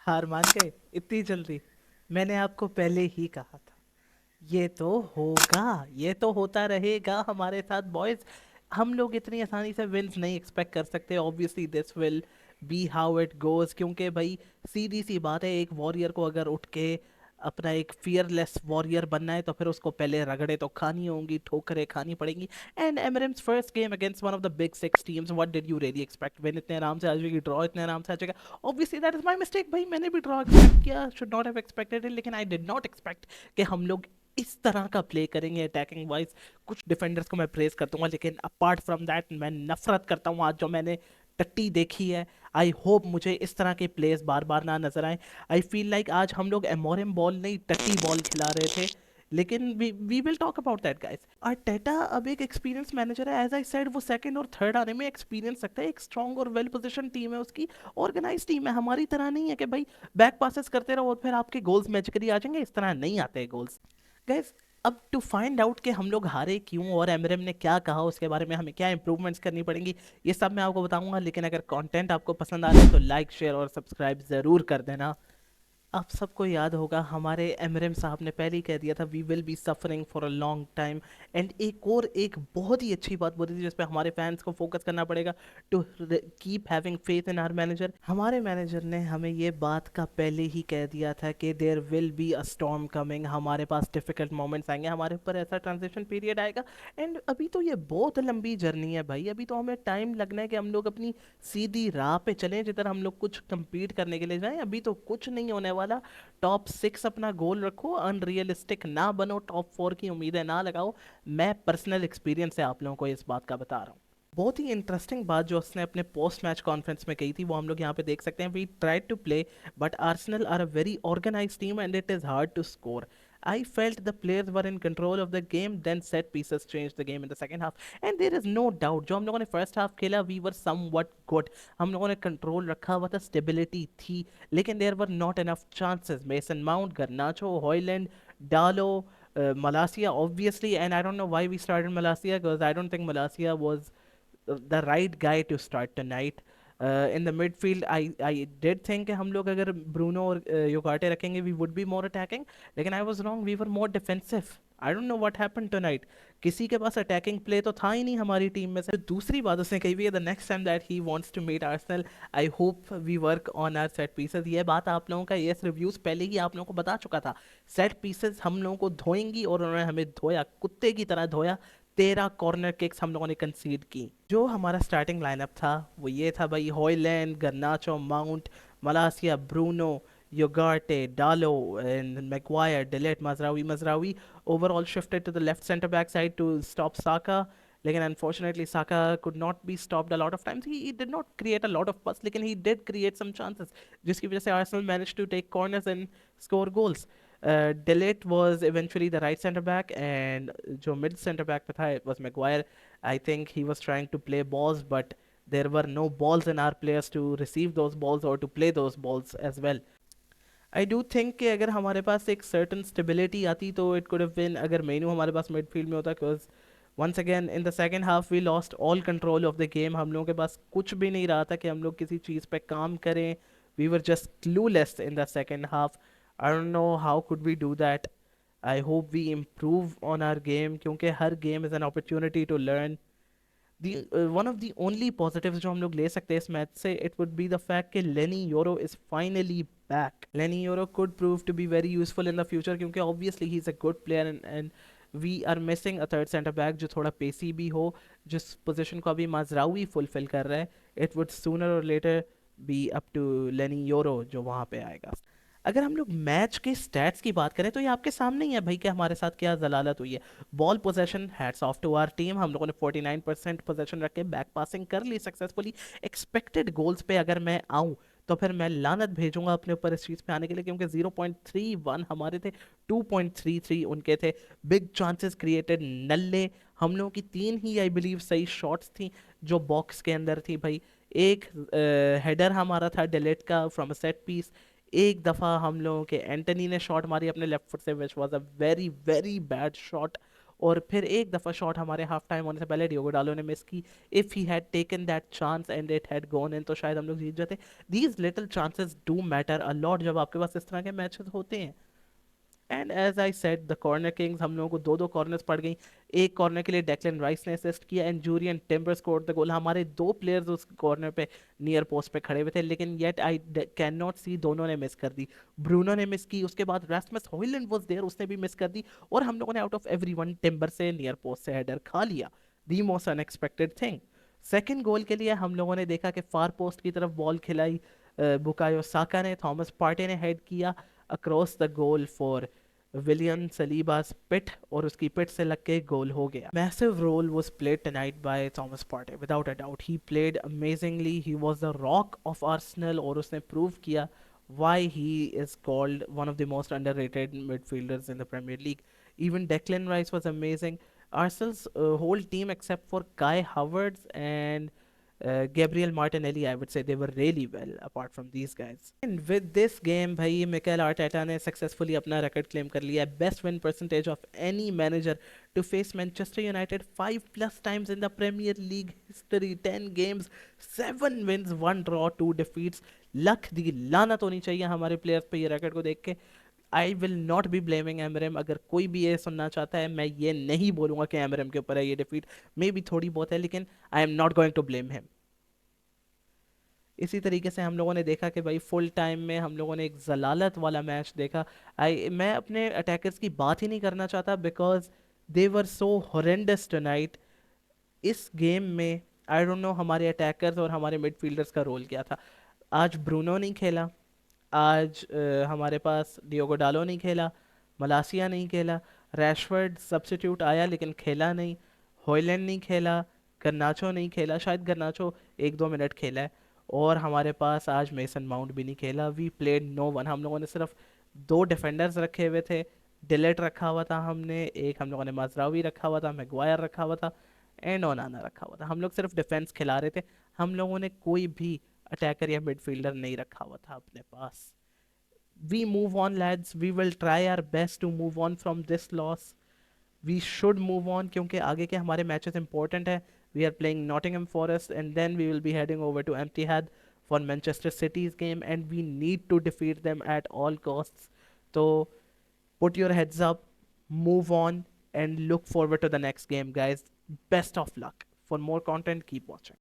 हार मान गए इतनी जल्दी? मैंने आपको पहले ही कहा था, ये तो होगा, ये तो होता रहेगा हमारे साथ बॉयज। हम लोग इतनी आसानी से विंस नहीं एक्सपेक्ट कर सकते। Obviously this will be how it goes, क्योंकि भाई सीधी सी बात है, एक वॉरियर को अगर उठ के अपना एक फियरलेस वॉरियर बनना है तो फिर उसको पहले रगड़े तो खानी होंगी, ठोकरें खानी पड़ेंगी। And Amorim's first game against one of the big six teams, what did you really expect? Win इतने आराम से आ जाएगी, ड्रॉ इतने आराम से आ जाएगा। Obviously that is my mistake भाई, मैंने भी ड्रॉ एक्सपेक्ट किया, should not have expected it, लेकिन आई डिड नॉट एक्सपेक्ट कि हम लोग इस तरह का प्ले करेंगे अटैकिंग वाइज। कुछ डिफेंडर्स को मैं प्रेस कर दूंगा, लेकिन अपार्ट फ्रॉम दैट मैं नफरत करता हूँ आज जो मैंने टट्टी देखी है। आई होप मुझे इस तरह के प्लेस बार बार ना नजर आए। आई फील लाइक आज हम लोग एमोरम बॉल नहीं टट्टी बॉल खिला रहे थे। लेकिन we will talk about that guys. Arteta अब एक एक्सपीरियंस मैनेजर है, एज आई सेड वो सेकंड और थर्ड आने में एक्सपीरियंस रखता है। एक स्ट्रॉन्ग और वेल पोजिशन टीम है उसकी, ऑर्गेनाइज टीम है। हमारी तरह नहीं है कि भाई बैक पासेस करते रहो और फिर आपके गोल्स मैजिकली आ जाएंगे, इस तरह नहीं आते गोल्स गाइस। अब टू फाइंड आउट कि हम लोग हारे क्यों और एमरम ने क्या कहा, उसके बारे में हमें क्या इंप्रूवमेंट्स करनी पड़ेंगी, ये सब मैं आपको बताऊंगा। लेकिन अगर कंटेंट आपको पसंद आ रहा है तो लाइक शेयर और सब्सक्राइब ज़रूर कर देना। आप सबको याद होगा हमारे एमरम साहब ने पहले ही कह दिया था we will be suffering for a long time. And एक बहुत ही अच्छी बात बोली थी जिस पे हमारे फैंस को फोकस करना पड़ेगा, to keep having faith in our manager. हमारे मैनेजर ने हमें ये बात का पहले ही कह दिया था कि there will be a storm coming, हमारे पास डिफिकल्ट मोमेंट्स आएंगे, हमारे ऊपर ऐसा ट्रांजिशन पीरियड आएगा। एंड अभी तो ये बहुत लंबी जर्नी है भाई, अभी तो हमें टाइम लगना है कि हम लोग अपनी सीधी राह पे चलें जिधर हम लोग कुछ compete करने के लिए जाएं। अभी तो कुछ नहीं होने वाला। टॉप सिक्स अपना गोल रखो, अनरियलिस्टिक ना बनो, टॉप फोर की उम्मीदें ना लगाओ। मैं पर्सनल एक्सपीरियंस से आप लोगों को इस बात का बता रहा हूँ। बहुत ही इंटरेस्टिंग बात जो उसने अपने पोस्ट मैच कॉन्फ्रेंस में कही थी वो हम लोग यहाँ पे देख सकते हैं। We try to play but Arsenal are a very organise team and it is hard to score. I felt the players were in control of the game, then set pieces changed the game in the second half. And there is no doubt, जो हम लोगों ने first half खेला we were somewhat good. हम लोगों ने control रखा हुआ था, स्टेबिलिटी थी, लेकिन there were not enough chances. Mason Mount, Garnacho, Hojlund, Dalot, Malacia obviously, and I don't know why we started Malacia because I don't think Malacia was the right guy to start tonight. In the midfield, I did think कि हम लोग अगर Bruno और योगाटे रखेंगे we would be more attacking, लेकिन I was wrong, we were more defensive. I don't know what happened tonight. किसी के पास attacking play तो था ही नहीं हमारी टीम में से। दूसरी बात उसने कही हुई है, the next time that he wants to meet Arsenal I hope we work on our set pieces. ये बात आप लोगों का यस रिव्यूज पहले ही आप लोगों को बता चुका था, सेट पीसेस हम लोगों को धोएंगी और उन्होंने हमें धोया, कुत्ते की तरह धोया। 13 कॉर्नर किक्स हम लोगों ने कंसीड की। जो हमारा स्टार्टिंग लाइनअप था वो ये था भाई, Hojlund, Garnacho, Mount, Malacia, Bruno, Ugarte, Dalot and Maguire, de Ligt, Mazraoui. Mazraoui overall shifted to the left center back side to stop Saka. लेकिन unfortunately Saka could not be stopped a lot of times. He did not create a lot of pass, लेकिन he did create some chances जिसकी वजह से Arsenal managed to take corners and score goals. Delete was eventually the right center back and जो mid center back पे था it was Maguire. I think he was trying to play balls but there were no balls in our players to receive those balls or to play those balls as well. I do think कि अगर हमारे पास एक certain stability आती तो it could have been, अगर मेनू हमारे पास midfield में होता, because once again in the second half we lost all control of the game. हम लोगों के पास कुछ भी नहीं रहा था कि हम लोग किसी चीज़ पे काम करें। We were just clueless in the second half. I don't know how could we do that. I hope we improve on our game, क्योंकि हर game is an opportunity to learn. One of the only positives जो हम लोग ले सकते हैं इस match से, it would be the fact कि Leny Yoro is finally back. Leny Yoro could prove to be very useful in the future, क्योंकि obviously he is a good player and we are missing a third centre back जो थोड़ा पेसी भी हो, जिस position को अभी माजरावी fulfil कर रहा है। इट वुड सूनर और लेटर बी अप टू लेनी यूरो जो वहाँ पे आएगा। अगर हम लोग मैच के स्टैट्स की बात करें तो ये आपके सामने ही है भाई कि हमारे साथ क्या जलालत हुई है। Ball possession, hats off to our team, हम लोगों ने 49% पोजेशन रख के बैक पासिंग कर ली सक्सेसफुली। एक्सपेक्टेड गोल्स पे अगर मैं आऊँ तो फिर मैं लानत भेजूंगा अपने ऊपर इस चीज़ पे आने के लिए, क्योंकि 0.31 हमारे थे, 2.33 उनके थे। बिग चांसेस क्रिएटेड नल्ले, हम लोगों की तीन ही आई बिलीव सही शॉट्स थी जो बॉक्स के अंदर थी भाई। एक हेडर हमारा था डिलीट का फ्रॉम अ सेट पीस। एक दफ़ा हम लोगों के एंटनी ने शॉट मारी अपने लेफ्ट फुट से, which was a very very bad shot. और फिर एक दफ़ा शॉट हमारे हाफ टाइम होने से पहले डियोगो डालो ने मिस की। If he had taken that chance and it had gone in, तो शायद हम लोग जीत जाते। These little chances do matter a lot जब आपके पास इस तरह के मैचेस होते हैं। And as I said the corner kings, हम लोगों को दो दो कॉर्नर्स पड़ गई। एक कॉर्नर के लिए डेक्लन राइस ने असिस्ट किया and Jurrien Timber scored the goal. हमारे दो प्लेयर्स उस कॉर्नर पे नियर पोस्ट पे खड़े हुए थे, लेकिन येट आई कैन नॉट सी, दोनों ने मिस कर दी। ब्रूनो ने मिस की, उसके बाद रास्मस हॉयलैंड वाज देयर, उसने भी मिस कर दी। और हम लोगों ने आउट ऑफ एवरीवन टिम्बर से नियर पोस्ट से हेडर खा लिया। The most unexpected thing. Second goal के लिए हम लोगों ने देखा कि फार पोस्ट की तरफ बॉल खिलाई बुकायो साका ने, थॉमस पार्टे ने हेड किया across the goal for William Saliba पिट, और उसकी पिट से लग के गोल हो गया। Massive role was played tonight by Thomas Partey, without a doubt he played amazingly, he was the rock of Arsenal, और उसने प्रूव किया why he is called one of the most underrated midfielders in the Premier League. Even Declan Rice was amazing. Arsenal's whole team except for Kai Havertz and Gabriel Martinelli, I would say they were really well apart from these guys. And with this game, भाई Mikel Arteta ने successfully अपना record claim कर लिया, best win percentage of any manager to face Manchester United 5+ times in the Premier League history, 10 games, 7 wins, 1 draw, 2 defeats. लख दी लानत होनी चाहिए हमारे players पे ये रिकॉर्ड को देख के। I will not be blaming Amorim, अगर कोई भी ये सुनना चाहता है मैं ये नहीं बोलूंगा कि एमरम के ऊपर है ये डिफीट, मे बी थोड़ी बहुत है, लेकिन I am not going to blame him. इसी तरीके से हम लोगों ने देखा कि भाई फुल टाइम में हम लोगों ने एक जलालत वाला मैच देखा। मैं अपने अटैकर्स की बात ही नहीं करना चाहता because they were so horrendous tonight. इस गेम में आई डोंट नो हमारे अटैकर्स और हमारे मिडफील्डर्स का रोल क्या था। आज ब्रूनो नहीं खेला, आज हमारे पास डियोगो डालो नहीं खेला, मलासिया नहीं खेला, रैशवर्ड सब्स्टिट्यूट आया लेकिन खेला नहीं, हॉयलैंड नहीं खेला, गर्नाचो नहीं खेला, शायद गर्नाचो 1-2 मिनट खेला है, और हमारे पास आज मेसन माउंट भी नहीं खेला। वी प्लेड नो वन, हम लोगों ने सिर्फ दो डिफेंडर्स रखे हुए थे। डिलेट रखा हुआ था हमने, एक हम लोगों ने माजरावी रखा हुआ था, मैगवायर रखा हुआ था, एंड ओनाना रखा हुआ था। हम लोग सिर्फ डिफेंस खिला रहे थे, हम लोगों ने कोई भी अटैकर या मिडफील्डर नहीं रखा हुआ था अपने पास। We move on lads, we will try our best to move on from this loss. We should move on क्योंकि आगे के हमारे मैचेस इंपॉर्टेंट है। We are playing Nottingham Forest and then we will be heading over to Etihad for Manchester City's game and we need to defeat them at all costs. So put your heads up, move on and look forward to the next game guys. Best of luck. For more content, keep watching.